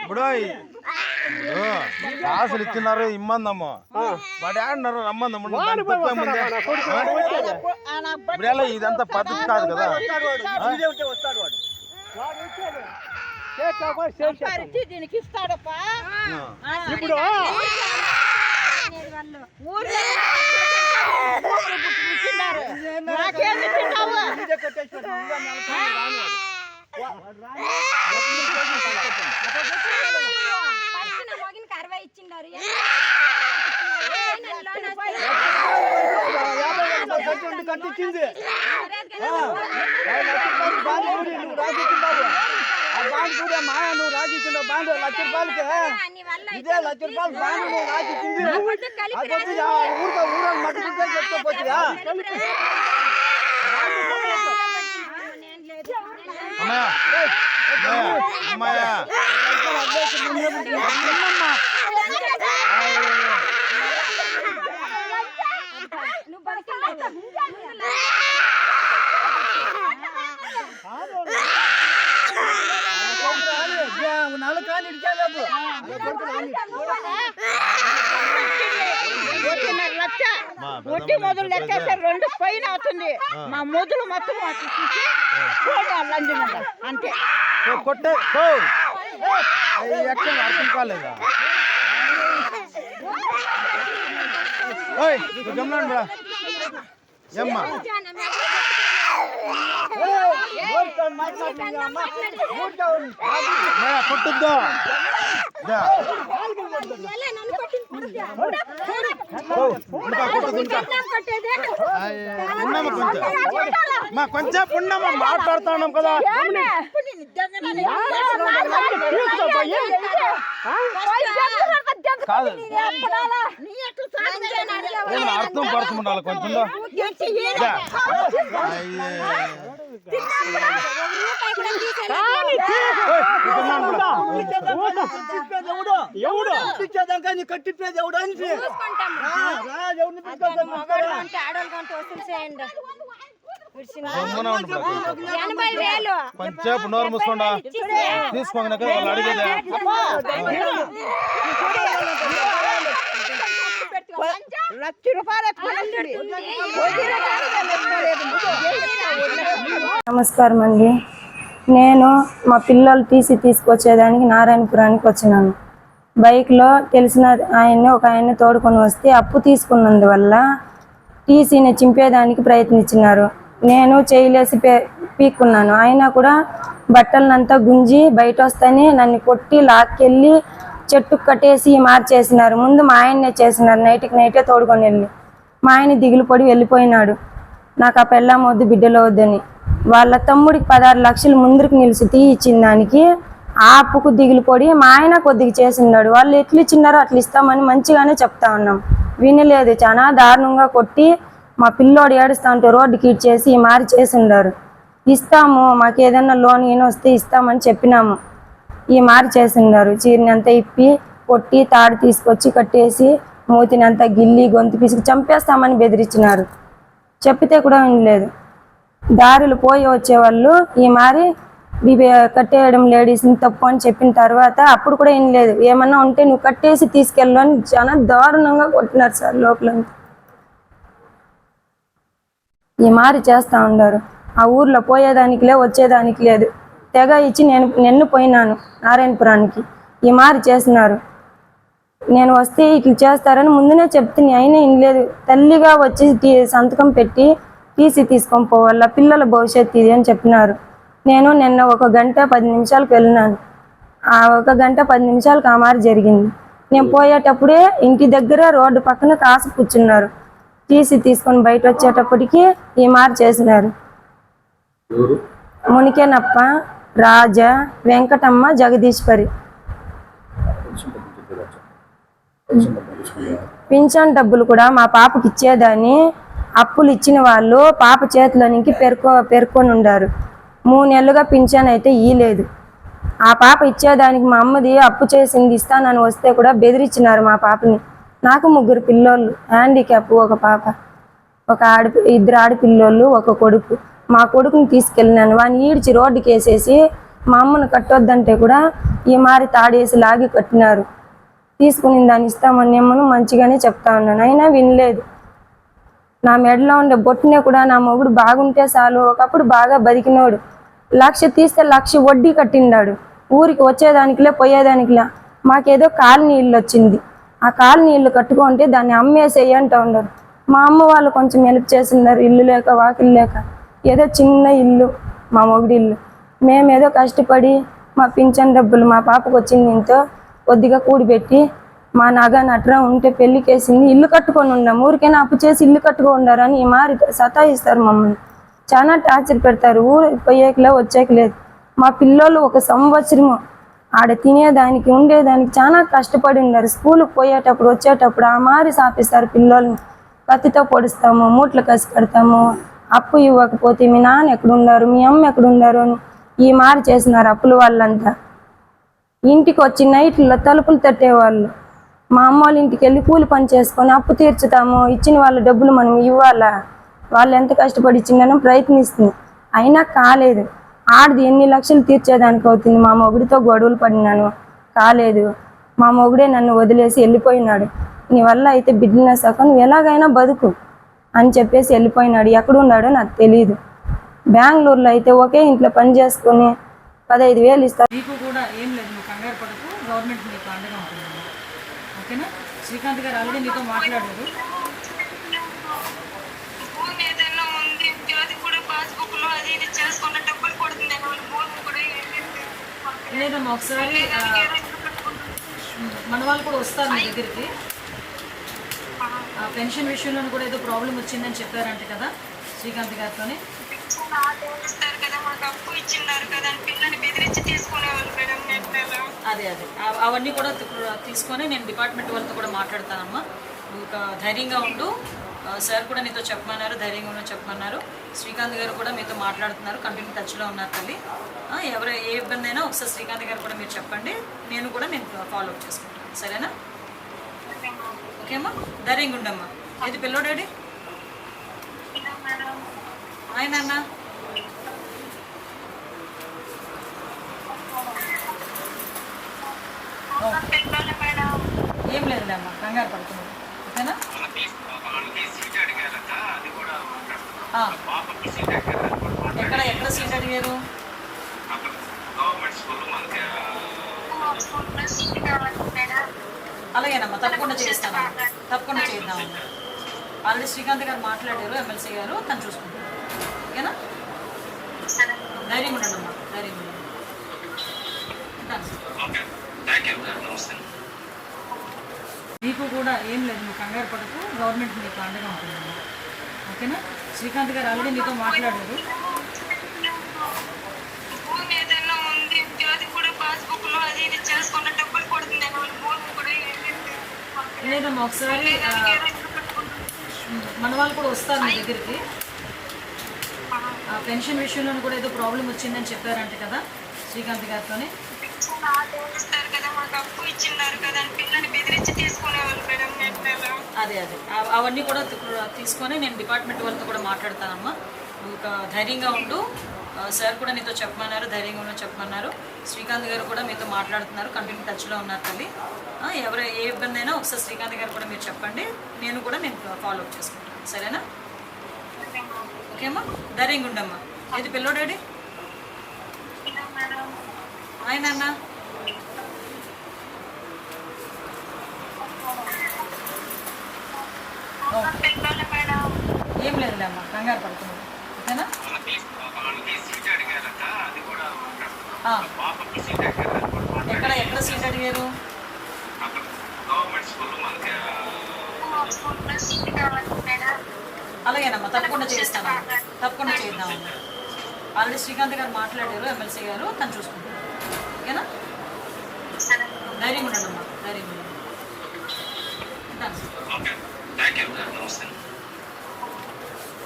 ఇప్పుడు ఆశలు ఇచ్చినారు ఇమ్మందమ్మ వాడు ఆడినారు రమ్మందమ్మ ఇప్పుడు ఎలా ఇదంతా పద్ధతి కాదు కదా. దీనికి ఇస్తాడప్పా ఇప్పుడు కట్టించింది బాండ్ కూడా మా నువ్వు రాజిచ్చిండు బాండ్ ₹1,00,000 ఇదే ₹1,00,000 బాండ్ నువ్వు రాజిచ్చింది ఊరికే ఊరని మట్టుకుంటే చెప్పుకోపోతుందా. ఒట్టి మొదలు లెక్కేసారు 2 పైన అవుతుంది. మా మొదలు మొత్తం అంతే కొట్టే అర్థం కాలేదా గమనండి ఏమ్మా కొట్టుద్దా కొంచెం పుణ్యమా మాట్లాడుతున్నాం కదా. కాదు అర్థం పరచుకుంటాను కొంచెం కట్టిప్పేది ఎవడు అని కొంచెంసేపు నోరు మూసుకోండా తీసుకోండి వాళ్ళు అడిగేదే. నమస్కారం అండి. నేను మా పిల్లలు తీసుకొచ్చేదానికి నారాయణపురానికి వచ్చినాను. బైక్లో తెలిసిన ఒక ఆయన్ని తోడుకొని వస్తే అప్పు తీసుకున్నందువల్ల టీసీని చింపేదానికి ప్రయత్నించినారు. నేను చేయలేసి పీక్కున్నాను. అయినా కూడా బట్టలనంతా గుంజి బయట వస్తేనే నన్ను కొట్టి లాక్కెళ్ళి చెట్టుకు కట్టేసి మార్చేసినారు. ముందు మా ఆయన్నే చేసినారు. నైట్కి నైటే తోడుకొని వెళ్ళి మా ఆయన దిగులు పడి వెళ్ళిపోయినాడు. నాకు ఆ పెళ్ళాం వద్దు బిడ్డలో వద్దని. వాళ్ళ తమ్ముడికి 16 లక్షలు ముందుకు నిలిచి ఇచ్చిన దానికి ఆ అప్పుకు దిగులు పడి మా ఆయన కొద్దిగా చేసినాడు. వాళ్ళు ఎట్లు ఇచ్చినారో అట్లా ఇస్తామని మంచిగానే చెప్తా ఉన్నాం. వినలేదు. చాలా దారుణంగా కొట్టి మా పిల్లోడు ఏడుస్తా ఉంటే రోడ్డుకి ఇచ్చేసి మారి చేసిండారు. ఇస్తాము మాకు ఏదైనా లోన్ ఈయన వస్తే ఇస్తామని చెప్పినాము. ఈ మారి చేసిండారు. చీరని అంతా ఇప్పి కొట్టి తాడు తీసుకొచ్చి కట్టేసి మూతిని అంతా గిల్లి గొంతు పిసికి చంపేస్తామని బెదిరించినారు. చెప్పితే కూడా వినలేదు. దారులు పోయి వచ్చేవాళ్ళు ఈ మారి కట్టేయడం లేడీస్ని తప్పు అని చెప్పిన తర్వాత అప్పుడు కూడా వినలేదు. ఏమన్నా ఉంటే నువ్వు కట్టేసి తీసుకెళ్ళు అని చాలా దారుణంగా కొట్టినారు సార్. లోపలంతా ఈ మారి చేస్తూ ఉన్నారు. ఆ ఊర్లో పోయేదానికి వచ్చేదానికి లేదు. తెగ ఇచ్చి నేను పోయినాను నారాయణపురానికి. ఈ మారి చేసినారు. నేను వస్తే ఇట్లా చేస్తారని ముందునే చెప్తుంది. అయినా వినలేదు. తల్లిగా వచ్చి సంతకం పెట్టి టీసీ తీసుకొని పోవాల పిల్లల భవిష్యత్తు ఇది అని చెప్పినారు. నేను నిన్న 1 గంట 10 నిమిషాలకు వెళ్ళినాను. ఆ 1 గంట 10 నిమిషాలకు ఆ మారి జరిగింది. నేను పోయేటప్పుడే ఇంటి దగ్గర రోడ్డు పక్కన కాసు కూర్చున్నారు. టీసీ తీసుకొని బయట వచ్చేటప్పటికి ఈ మారి చేసినారు. మునికేనప్ప, రాజా, వెంకటమ్మ, జగదీశ్వరి. పింఛన్ డబ్బులు కూడా మా పాపకి ఇచ్చేదాన్ని అప్పులు ఇచ్చిన వాళ్ళు పాప చేతిలోనికి పేర్కొని ఉండారు. 3 నెలలుగా పింఛన్ అయితే ఇయ్యలేదు. ఆ పాప ఇచ్చేదానికి మా అమ్మది అప్పు చేసింది ఇస్తానని వస్తే కూడా బెదిరించినారు మా పాపని. నాకు 3 పిల్లోళ్ళు, హ్యాండిక్యాప్, ఒక పాప, 2 ఆడపిల్లోళ్ళు, 1 కొడుకు. మా కొడుకుని తీసుకెళ్ళినాను. వాడిని ఈడ్చి రోడ్డుకి వేసేసి మా అమ్మను కట్టొద్దంటే కూడా ఈ మారి తాడేసి లాగి కట్టినారు. తీసుకుని దాన్ని ఇస్తామని అమ్మను మంచిగానే చెప్తా ఉన్నాను, అయినా వినలేదు. నా మెడలో ఉండే బొట్టునే కూడా నా మొగుడు బాగుంటే చాలు, ఒకప్పుడు బాగా బతికినోడు, 1,00,000 తీస్తే 1,00,000 వడ్డీ కట్టిండాడు. ఊరికి వచ్చేదానికిలే పోయేదానికిలే. మాకేదో కాలనీ ఇల్లు వచ్చింది, ఆ కాలనీ ఇల్లు కట్టుకుంటే దాన్ని అమ్మేసేయి అంటూ ఉండరు. మా అమ్మ వాళ్ళు కొంచెం హెల్ప్ చేసినారు, ఇల్లు లేక వాకిలు లేక. ఏదో చిన్న ఇల్లు మా మొగుడి ఇల్లు. మేమేదో కష్టపడి మా పింఛన్ డబ్బులు మా పాపకు వచ్చింది ఇంతో కొద్దిగా కూడిపెట్టి మా నగ నట్రా ఉంటే పెళ్ళికేసింది, ఇల్లు కట్టుకొని ఉన్నాం. ఊరికైనా అప్పు చేసి ఇల్లు కట్టుకొని ఉండారని ఈ మారి సతాయిస్తారు మమ్మల్ని, చాలా టార్చర్ పెడతారు. ఊరికి పోయేకలే వచ్చేకలేదు. మా పిల్లోళ్ళు 1 సంవత్సరము ఆడ తినేదానికి ఉండేదానికి చాలా కష్టపడి ఉన్నారు. స్కూల్కి పోయేటప్పుడు వచ్చేటప్పుడు ఆ మారి సాపిస్తారు పిల్లోళ్ళని. కత్తితో పొడుస్తాము, మూట్లు కసి కడతాము. అప్పు ఇవ్వకపోతే మీ నాన్న ఎక్కడున్నారు, మీ అమ్మ ఎక్కడున్నారు అని ఈ మారి చేసినారు అప్పుల వాళ్ళంతా. ఇంటికి వచ్చి నైట్లో తలుపులు తట్టేవాళ్ళు. మా అమ్మ వాళ్ళ ఇంటికి వెళ్ళి కూలి పని చేసుకొని అప్పు తీర్చుతాము, ఇచ్చిన వాళ్ళ డబ్బులు మనం ఇవ్వాలా. వాళ్ళు ఎంత కష్టపడి ఇచ్చిందని ప్రయత్నిస్తుంది, అయినా కాలేదు. ఆడది ఎన్ని లక్షలు తీర్చేదానికి అవుతుంది. మా మొగుడితో గొడవలు పడినాను, కాలేదు. మా మొగుడే నన్ను వదిలేసి వెళ్ళిపోయినాడు. నీ వల్ల అయితే బిజినెస్ అక్క, నువ్వు ఎలాగైనా బతుకు అని చెప్పేసి వెళ్ళిపోయినాడు. ఎక్కడున్నాడో నాకు తెలియదు. బెంగళూరులో అయితే ఒకే ఇంట్లో పని చేసుకొని 15,000 ఇస్తారు. నీకు కూడా ఏం లేదు, నువ్వు కంగారు పడకు, గవర్నమెంట్ నీకు అండగా ఉంటుంది. ఓకేనా? శ్రీకాంత్ గారు ఆల్రెడీ నీతో మాట్లాడారు. లేదమ్మా, ఒకసారి మన వాళ్ళు కూడా వస్తారు మీ దగ్గరికి. పెన్షన్ విషయంలో కూడా ఏదో ప్రాబ్లం వచ్చిందని చెప్పారంటే కదా శ్రీకాంత్ గారితోనే. అదే అవన్నీ కూడా తీసుకొని నేను డిపార్ట్మెంట్ వాళ్ళతో కూడా మాట్లాడతానమ్మా. నువ్వు ధైర్యంగా ఉండు. సార్ కూడా నీతో చెప్పమన్నారు, ధైర్యంగా ఉండని చెప్పమన్నారు. శ్రీకాంత్ గారు కూడా మీతో మాట్లాడుతున్నారు, కంటిన్యూ టచ్లో ఉన్నారు తల్లి. ఎవరు ఏ ఇబ్బంది అయినా ఒకసారి శ్రీకాంత్ గారు కూడా మీరు చెప్పండి, నేను ఫాలోఅప్ చేసుకుంటాను. సరేనా? ఓకే అమ్మా, ధైర్యంగా ఉండమ్మా. ఏది పిల్లో డాడీ ఆయన అన్న ఏం లేదులే అమ్మా, కంగారు పడుతున్నాను. ఓకేనా? ఎక్కడ సీట్ అడిగారు? అలాగేనమ్మా, తప్పకుండా చేస్తాను, తప్పకుండా చేద్దామమ్మా. ఆల్రెడీ శ్రీకాంత్ గారు మాట్లాడారు, ఎమ్మెల్సీ గారు, తను చూసుకుంటారు. ఓకేనా? ధైర్యం ఉండండి అమ్మా, ధైర్యం ఉండండి. నీకు కూడా ఏం లేదు, నువ్వు కంగారు పడకు, గవర్నమెంట్ నీకు అండగా ఉంటుందమ్మా. ఓకేనా? శ్రీకాంత్ గారు ఆల్రెడీ నీతో మాట్లాడారు. లేదమ్మా, ఒకసారి మన వాళ్ళు కూడా వస్తారు మీ దగ్గరికి. పెన్షన్ విషయంలో కూడా ఏదో ప్రాబ్లం వచ్చిందని చెప్పారంటే కదా శ్రీకాంత్ గారితోనే. అదే అవన్నీ కూడా తీసుకొని నేను డిపార్ట్మెంట్ వాళ్ళతో కూడా మాట్లాడతానమ్మా. నువ్వు ధైర్యంగా ఉండు. సార్ కూడా నీతో చెప్పమన్నారు, ధైర్యంగా ఉండని చెప్పమన్నారు. శ్రీకాంత్ గారు కూడా మీతో మాట్లాడుతున్నారు, కంటిన్యూ టచ్లో ఉన్నారు తల్లి. ఎవరు ఏ ఇబ్బంది అయినా ఒకసారి శ్రీకాంత్ గారు కూడా మీరు చెప్పండి, నేను ఫాలోఅప్ చేసుకుంటాను. సరేనా? ఓకే అమ్మా, ధైర్యంగా ఉండమ్మా. ఏది పిల్లో డాడీ ఆయన అన్న ఏం లేదులే అమ్మా, కంగారు పడుతున్నాను. ఓకేనా? ఎక్కడ సీట్ అడిగారు? అలాగేనమ్మా, తప్పకుండా చేస్తాను, తప్పకుండా చేద్దామమ్మా. ఆల్రెడీ శ్రీకాంత్ గారు మాట్లాడారు, ఎమ్మెల్సీ గారు, తను చూసుకుంటారు. ఓకేనా? ధైర్యం ఉండండి అమ్మా, ధైర్యం ఉండండి.